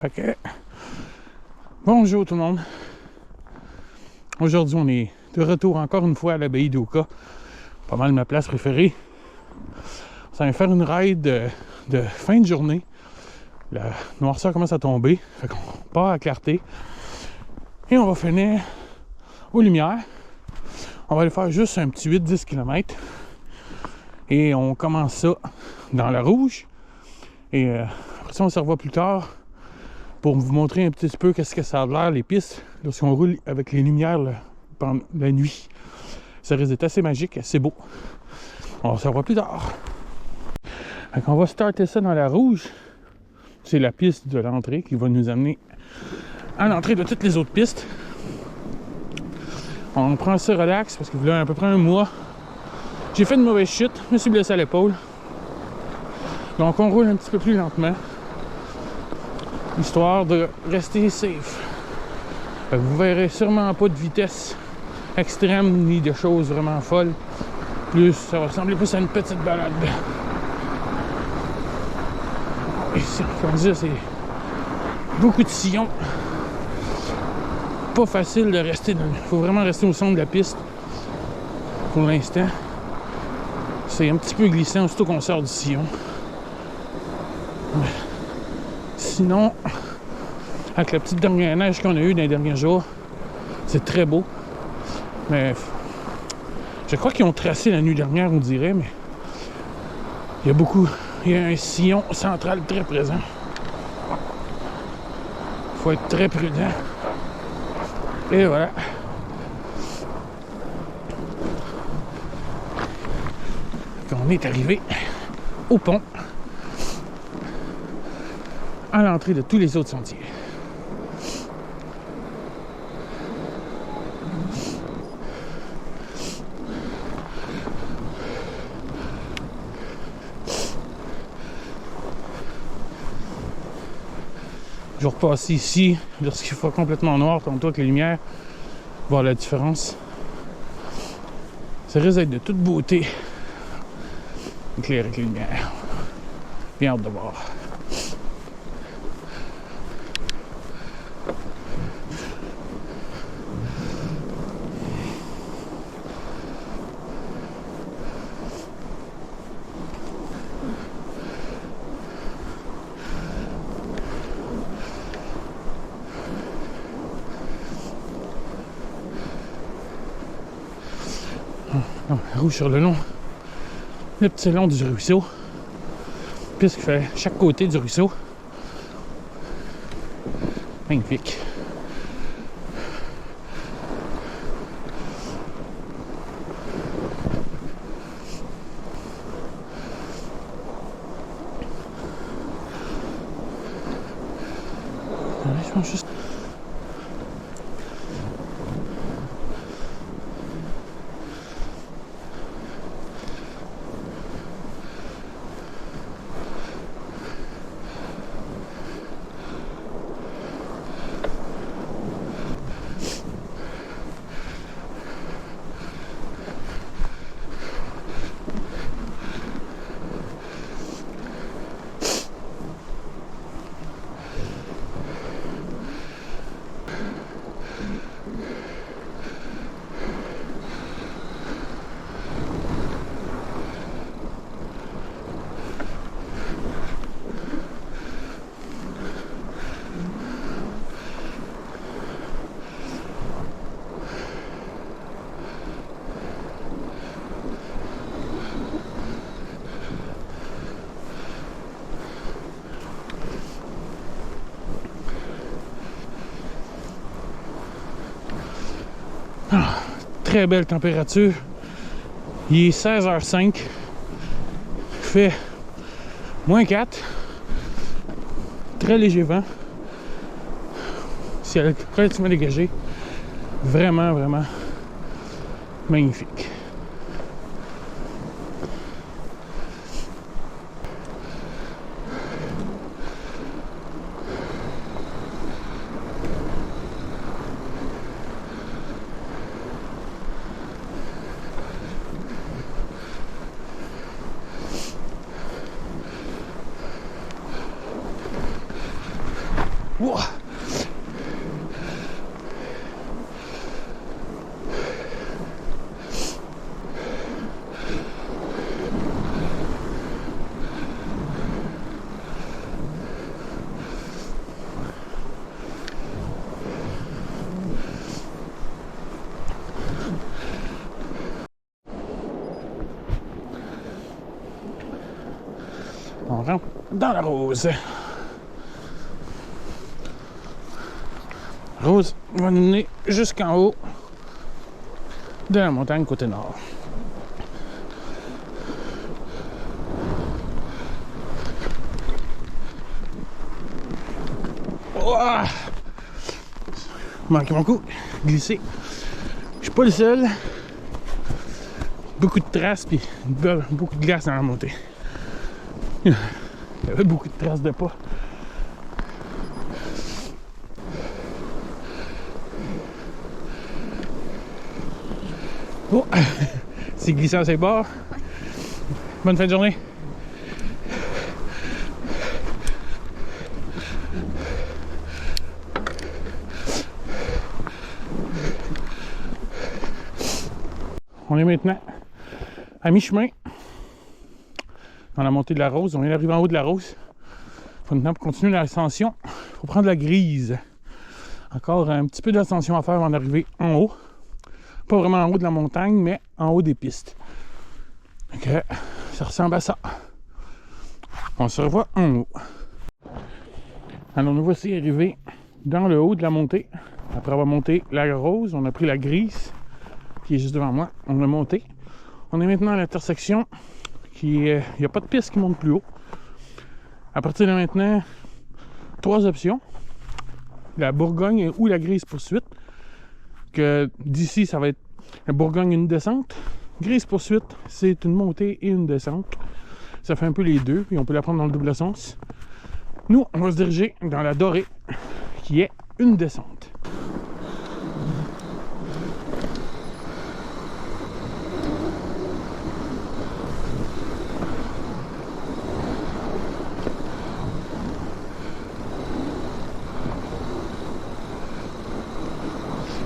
Ok. Bonjour tout le monde. Aujourd'hui, on est de retour encore une fois à l'abbaye d'Oka. Pas mal ma place préférée. Ça va faire une ride de fin de journée. La noirceur commence à tomber. Fait qu'on part à clarté. Et on va finir aux lumières. On va aller faire juste un petit 8-10 km. Et on commence ça dans la rouge. Et après ça, on se revoit plus tard pour vous montrer un petit peu qu'est-ce que ça a l'air, les pistes, lorsqu'on roule avec les lumières pendant la nuit. Ça risque d'être assez magique, assez beau. On se revoit plus tard. Fait qu'on va starter ça dans la rouge. C'est la piste de l'entrée qui va nous amener à l'entrée de toutes les autres pistes. On prend ça relax parce que là, à peu près un mois, j'ai fait une mauvaise chute, je me suis blessé à l'épaule. Donc on roule un petit peu plus lentement, histoire de rester safe. Vous verrez sûrement pas de vitesse extrême ni de choses vraiment folles. Plus, ça va ressembler plus à une petite balade. Et comme ça, c'est beaucoup de sillons. Pas facile de rester dans... Il faut vraiment rester au centre de la piste pour l'instant. C'est un petit peu glissant aussitôt qu'on sort du sillon. Sinon, avec la petite dernière neige qu'on a eue dans les derniers jours, c'est très beau. Mais je crois qu'ils ont tracé la nuit dernière, on dirait, mais il y a un sillon central très présent. Il faut être très prudent. Et voilà. On est arrivé au pont, à l'entrée de tous les autres sentiers. Je vais repasser ici lorsqu'il faut complètement noir, tantôt avec les lumières, voir la différence. Ça risque d'être de toute beauté, éclairé avec les lumières. Bien hâte de voir. Rouge sur le petit long du ruisseau, puisqu'il fait chaque côté du ruisseau. Magnifique. Je pense juste... Très belle température. Il est 16h05. Il fait -4. Très léger vent. Ciel relativement dégagé. Vraiment, vraiment magnifique. Ouah. On rentre dans la rose. Rose va nous mener jusqu'en haut de la montagne côté nord. Ouah! Manqué mon coup, glissé. Je suis pas le seul. Beaucoup de traces puis beaucoup de glace dans la montée. Il y avait beaucoup de traces de pas. Oh! C'est glissant sur les bords. Bonne fin de journée. On est maintenant à mi-chemin dans la montée de la Rose. On vient d'arriver en haut de la Rose. Il faut maintenant, pour continuer l'ascension, il faut prendre la grise. Encore un petit peu d'ascension à faire avant d'arriver en haut. Pas vraiment en haut de la montagne, mais en haut des pistes. Donc, ça ressemble à ça. On se revoit en haut. Alors, nous voici arrivés dans le haut de la montée. Après avoir monté la Rose, on a pris la grise qui est juste devant moi. On a monté. On est maintenant à l'intersection il n'y a pas de piste qui monte plus haut. À partir de maintenant, 3 options. La Bourgogne ou la Grise Poursuite. Que d'ici, ça va être la Bourgogne une descente. Grise Poursuite, c'est une montée et une descente. Ça fait un peu les deux, puis on peut la prendre dans le double sens. Nous, on va se diriger dans la Dorée, qui est une descente.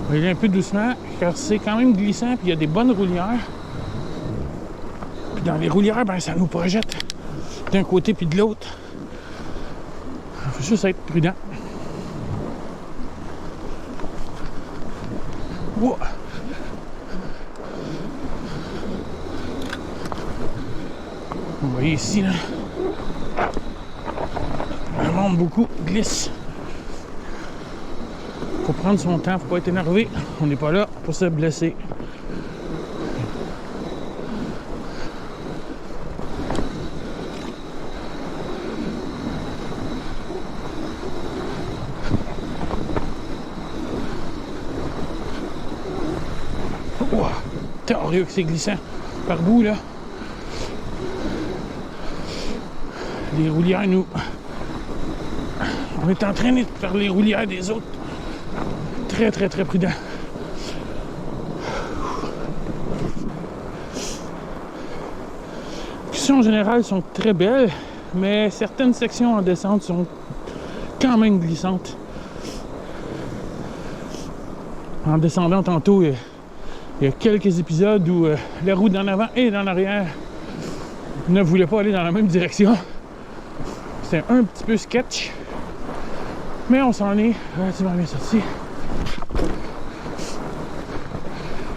On va y aller un peu doucement, car c'est quand même glissant, puis il y a des bonnes roulières. Puis dans les roulières, ben, ça nous projette d'un côté puis de l'autre. Il faut juste être prudent. Wow. Vous voyez ici, là, le monde beaucoup glisse. Faut prendre son temps, faut pas être énervé. On n'est pas là pour se blesser. Wow, terrible que c'est glissant par bout là. Les roulières nous... On est entraîné par les roulières des autres. Très très très prudent. Les sections en général sont très belles, mais certaines sections en descente sont quand même glissantes. En descendant tantôt, il y a quelques épisodes où la roue d'en avant et d'en arrière ne voulait pas aller dans la même direction. C'est un petit peu sketch, mais on s'en est relativement bien sorti.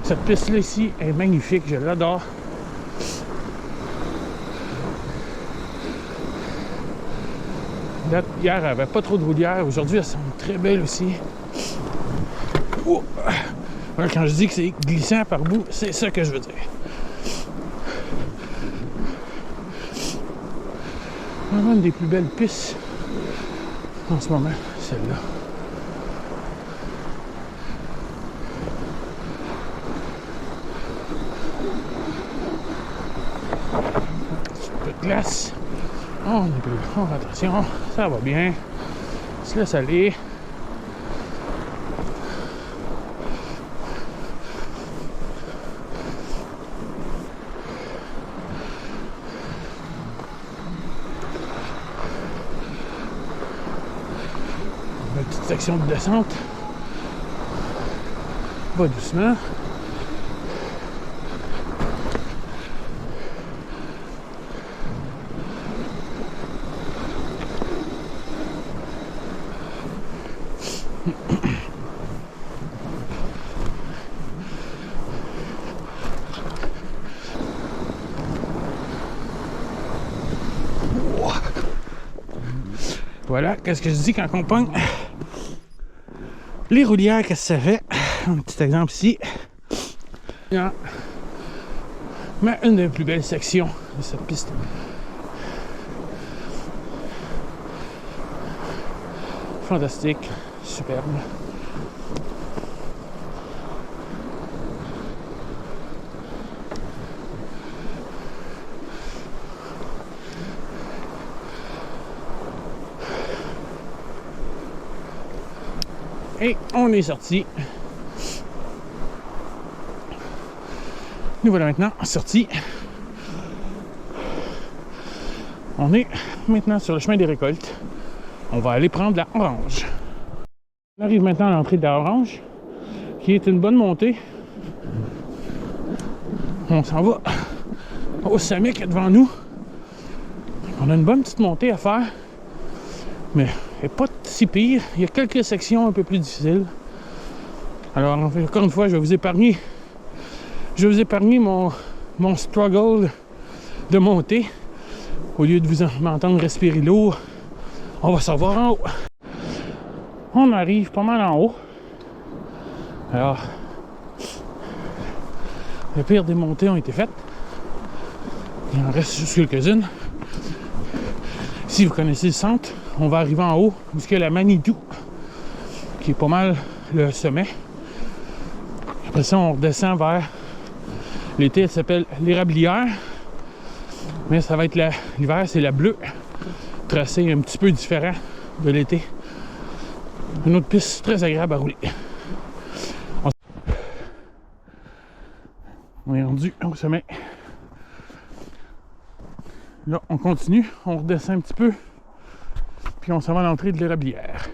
Cette piste-là ici est magnifique, je l'adore. Hier, elle n'avait pas trop de roulières. Aujourd'hui, elles sont très belles aussi. Oh! Voilà, quand je dis que c'est glissant par bout, c'est ça que je veux dire. Vraiment une des plus belles pistes en ce moment, celle-là. Un peu de glace. On est plus. Oh, attention, ça va bien. On se laisse aller. Une petite section de descente. Va doucement. Voilà, qu'est-ce que je dis quand on pogne les roulières, qu'est-ce que ça fait? Un petit exemple ici. Mais une des plus belles sections de cette piste. Fantastique, superbe. Et on est sorti. Nous voilà maintenant sortis. On est maintenant sur le chemin des récoltes. On va aller prendre la orange. On arrive maintenant à l'entrée de la orange, qui est une bonne montée. On s'en va au sommet qui est devant nous. On a une bonne petite montée à faire, mais elle n'est pas si pire. Il y a quelques sections un peu plus difficiles. Alors, encore une fois, je vais vous épargner mon struggle de montée. Au lieu de m'entendre respirer lourd, on va s'en voir en haut. On arrive pas mal en haut. Alors, le pire des montées ont été faites. Il en reste juste quelques-unes. Si vous connaissez le centre, on va arriver en haut, où il y a la Manitou, qui est pas mal le sommet. Après ça, on redescend vers l'été, elle s'appelle l'Érablière. Mais ça va être l'hiver, c'est la bleue. Tracé un petit peu différent de l'été. Une autre piste très agréable à rouler. On est rendu au sommet. Là, on continue, on redescend un petit peu, puis on s'en va à l'entrée de l'Érablière.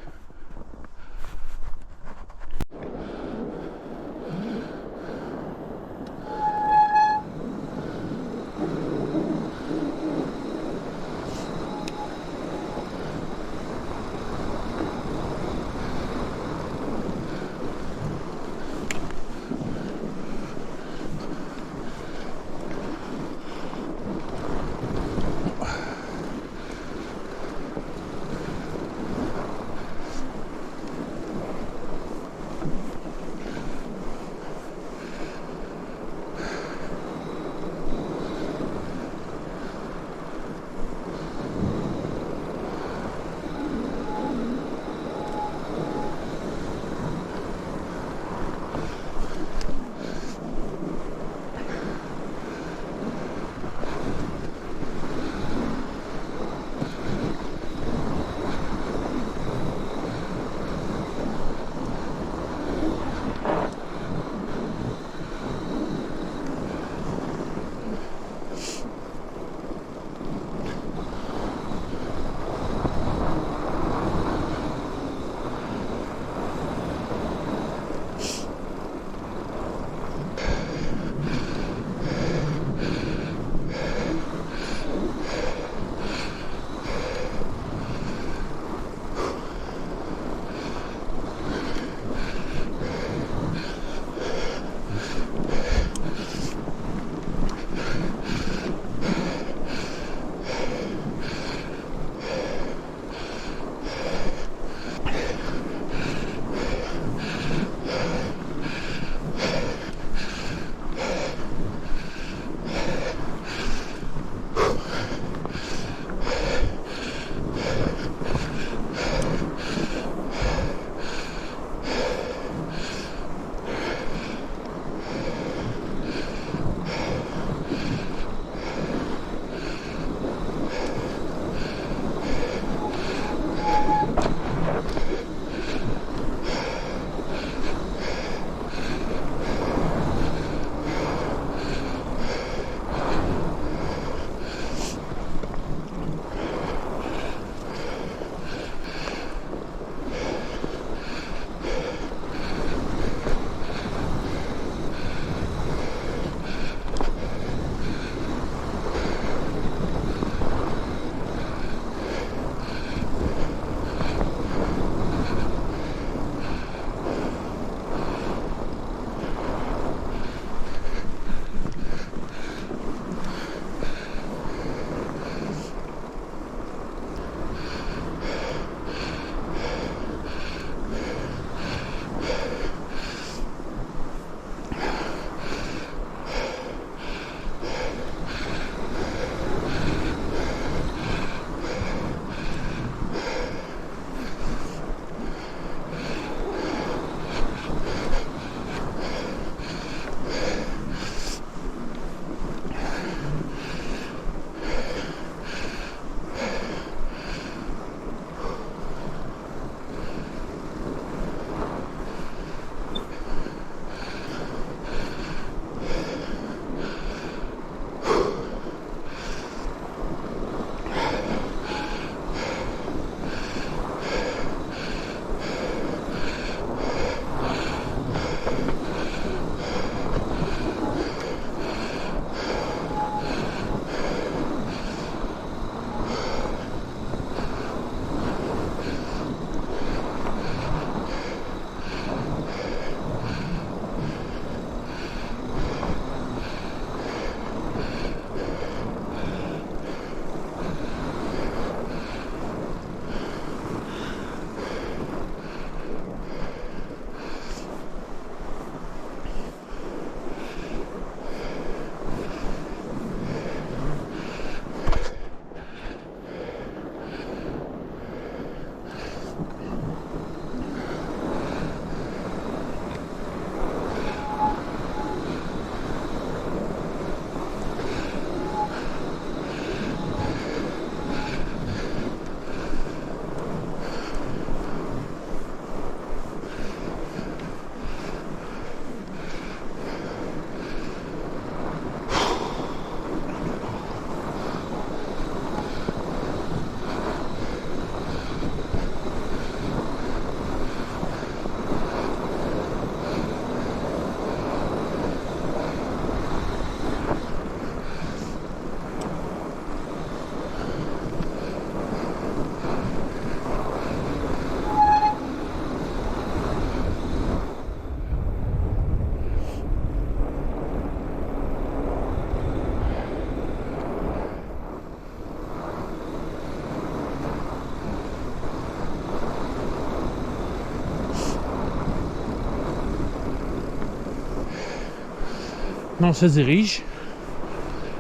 on se dirige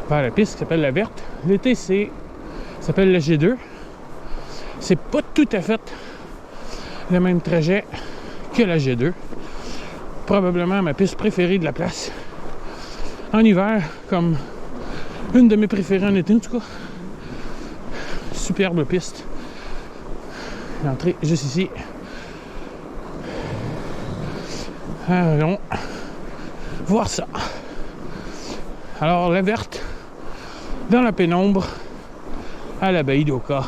vers la piste qui s'appelle la verte. L'été, ça s'appelle le G2. C'est pas tout à fait le même trajet que la G2. Probablement ma piste préférée de la place. En hiver, comme une de mes préférées en été, en tout cas. Superbe piste. L'entrée juste ici. Allons voir ça. Alors, la verte, dans la pénombre, à la baie d'Oka.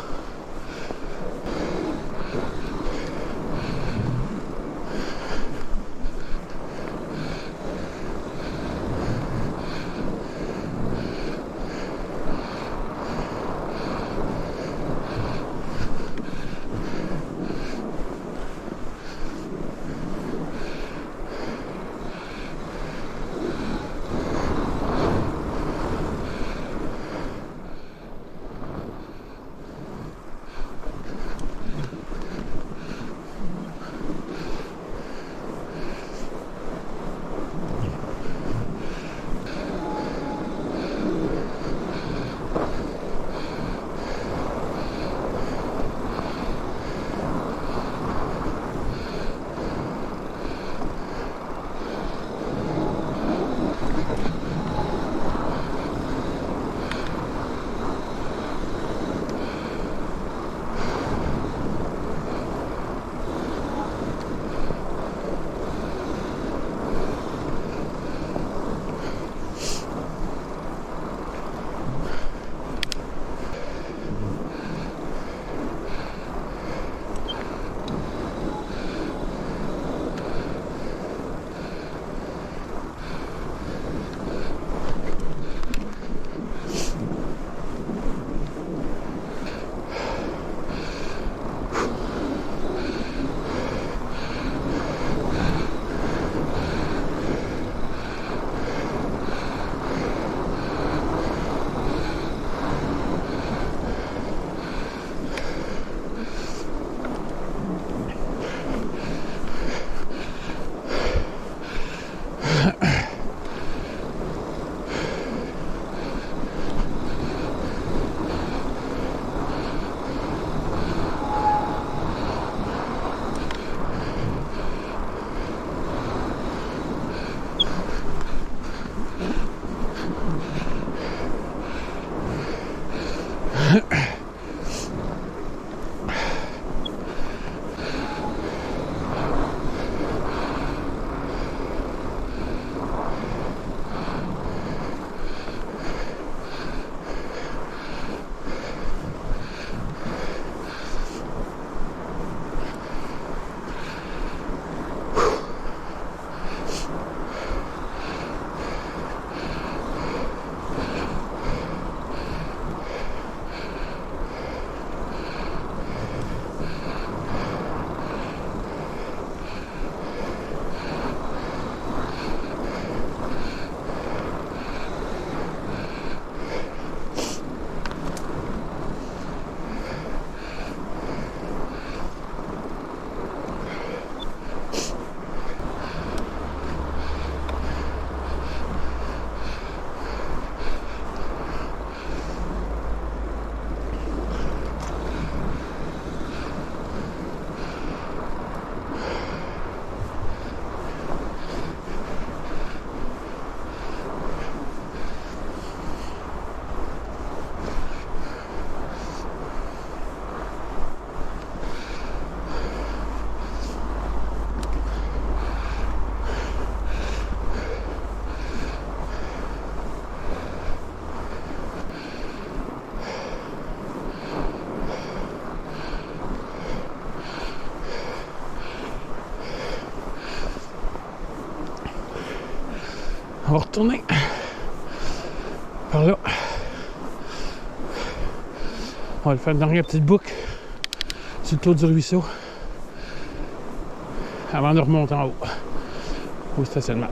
On va retourner par là. On va le faire une dernière petite boucle sur le tour du ruisseau avant de remonter en haut au stationnement.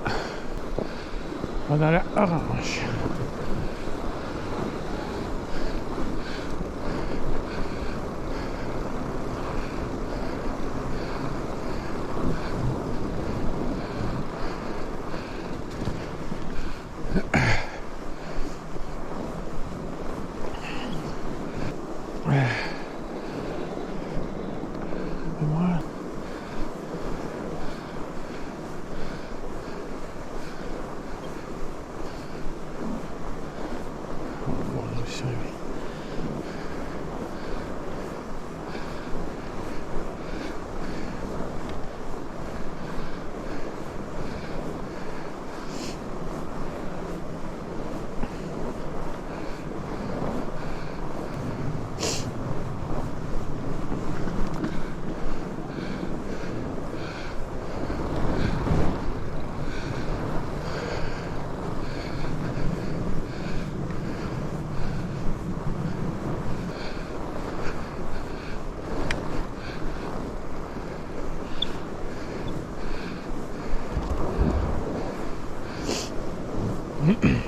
On va dans la orange. Yeah.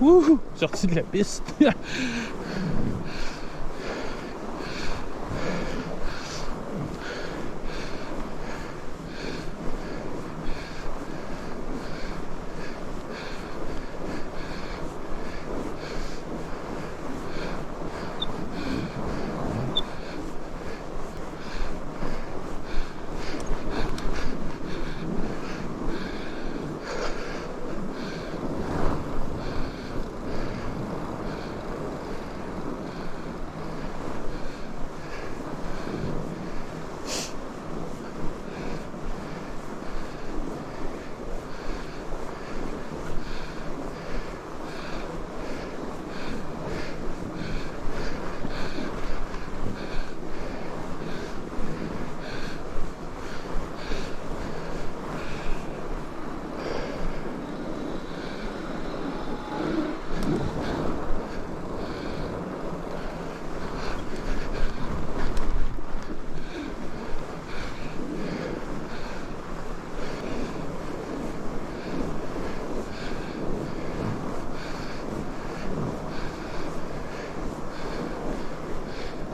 Wouhou! Sorti de la piste.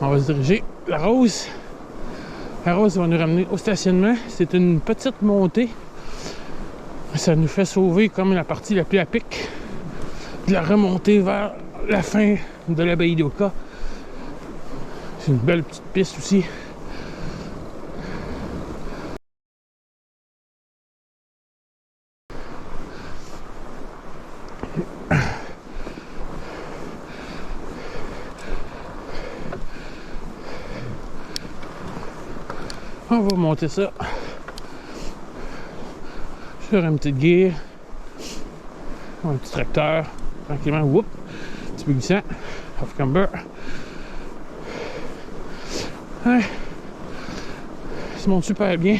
On va se diriger la Rose. La Rose va nous ramener au stationnement. C'est une petite montée. Ça nous fait sauver comme la partie la plus à pic de la remontée vers la fin de la baie d'Oka. C'est une belle petite piste aussi. On va monter ça sur une petite guire, un petit tracteur, tranquillement, whoop, un petit peu glissant, off camber. Ouais, ça monte super bien.